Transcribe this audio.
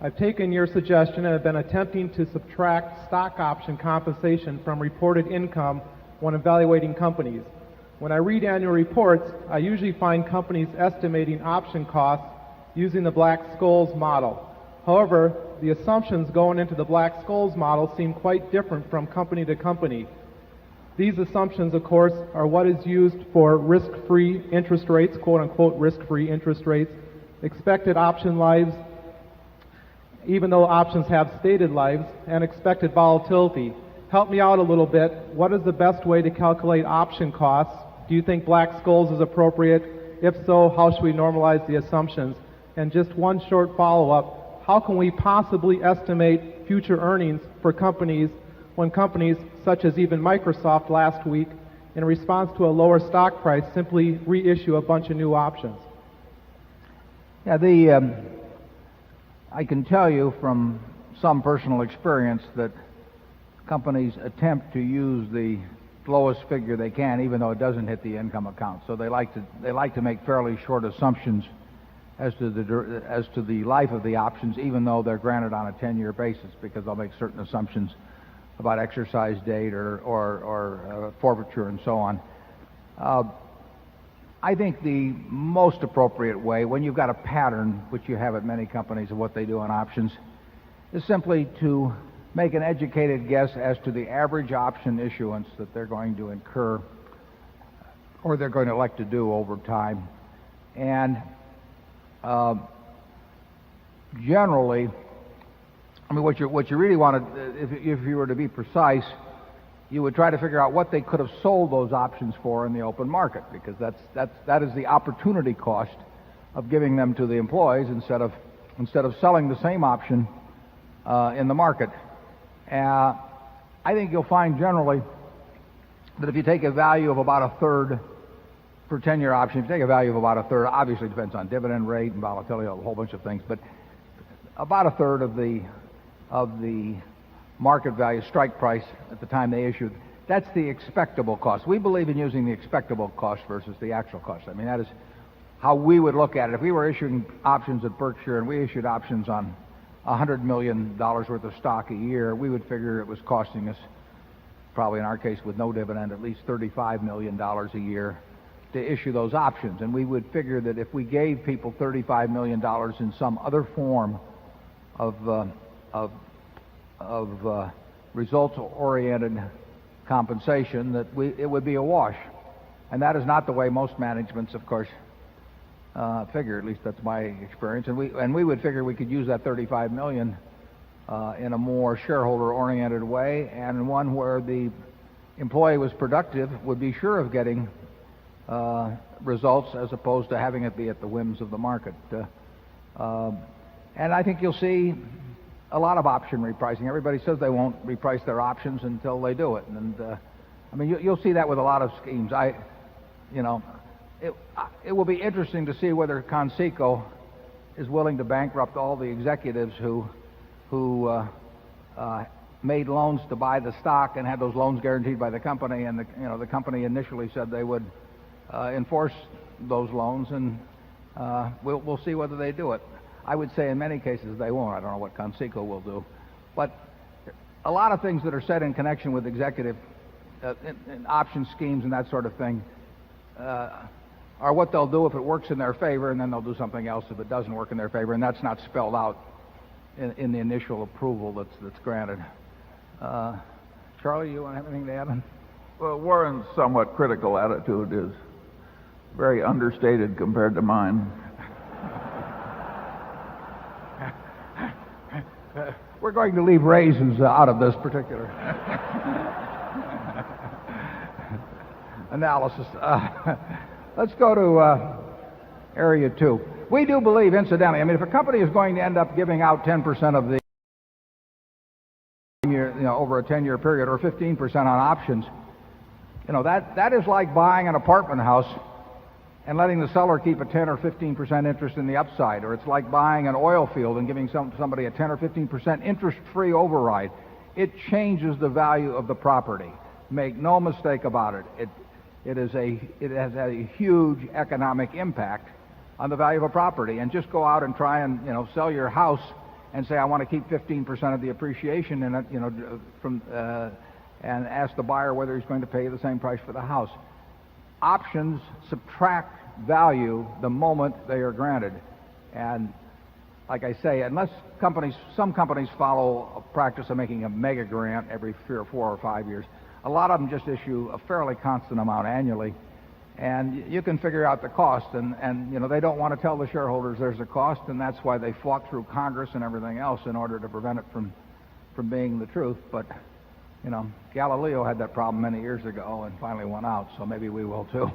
I've taken your suggestion and have been attempting to subtract stock option compensation from reported income when evaluating companies. When I read annual reports, I usually find companies estimating option costs using the Black-Scholes model. However, the assumptions going into the Black-Scholes model seem quite different from company to company. These assumptions, of course, are what is used for risk-free interest rates, quote-unquote risk-free interest rates, expected option lives, even though options have stated lives, and expected volatility. Help me out a little bit. What is the best way to calculate option costs? Do you think Black-Scholes is appropriate? If so, how should we normalize the assumptions? And just one short follow-up. How can we possibly estimate future earnings for companies when companies, such as even Microsoft last week, in response to a lower stock price, simply reissue a bunch of new options? Yeah, I can tell you from some personal experience that companies attempt to use the lowest figure they can, even though it doesn't hit the income account. So they like to make fairly short assumptions as to the life of the options, even though they're granted on a 10-year basis, because they'll make certain assumptions about exercise date or forfeiture and so on. I think the most appropriate way, when you've got a pattern, which you have at many companies of what they do on options, is simply to make an educated guess as to the average option issuance that they're going to incur or they're going to elect to do over time. And generally, I mean, what you really want to, if you were to be precise, you would try to figure out what they could have sold those options for in the open market, because that is the opportunity cost of giving them to the employees instead of selling the same option in the market. I think you'll find generally that if you take a value of about a third for 10-year option, if you take a value of about a third, obviously it depends on dividend rate and volatility, a whole bunch of things, but about a third of the market value, strike price at the time they issued, that's the expectable cost. We believe in using the expectable cost versus the actual cost. I mean, that is how we would look at it. If we were issuing options at Berkshire and we issued options on $100 million worth of stock a year, we would figure it was costing us, probably in our case with no dividend, at least $35 million a year to issue those options. And we would figure that if we gave people $35 million in some other form of results-oriented compensation, that it would be a wash. And that is not the way most managements, of course, figure. At least that's my experience. And we would figure we could use that $35 million in a more shareholder-oriented way, and one where the employee was productive, would be sure of getting results as opposed to having it be at the whims of the market. And I think you'll see a lot of option repricing. Everybody says they won't reprice their options until they do it. And I mean, you'll see that with a lot of schemes. It will be interesting to see whether Conseco is willing to bankrupt all the executives who made loans to buy the stock and had those loans guaranteed by the company, and the company initially said they would enforce those loans, and we'll see whether they do it. I would say in many cases they won't. I don't know what Conseco will do. But a lot of things that are said in connection with executive in option schemes and that sort of thing are what they'll do if it works in their favor, and then they'll do something else if it doesn't work in their favor, and that's not spelled out in the initial approval that's granted. Charlie, you want to have anything to add? Well, Warren's somewhat critical attitude is very understated compared to mine. We're going to leave raisins out of this particular analysis. Let's go to area 2. We do believe, incidentally, I mean, if a company is going to end up giving out 10% of the over a 10-year period, or 15% on options, that is like buying an apartment house and letting the seller keep a 10 or 15% interest in the upside, or it's like buying an oil field and giving somebody a 10 or 15% interest-free override. It changes the value of the property. Make no mistake about it. It has a huge economic impact on the value of a property. And just go out and try and sell your house and say, I want to keep 15% of the appreciation in it, and ask the buyer whether he's going to pay the same price for the house. Options subtract value the moment they are granted. And like I say, unless some companies follow a practice of making a mega grant every 3 or 4 or 5 years, a lot of them just issue a fairly constant amount annually. And you can figure out the cost, and they don't want to tell the shareholders there's a cost, and that's why they fought through Congress and everything else in order to prevent it from being the truth. But Galileo had that problem many years ago and finally won out, so maybe we will too.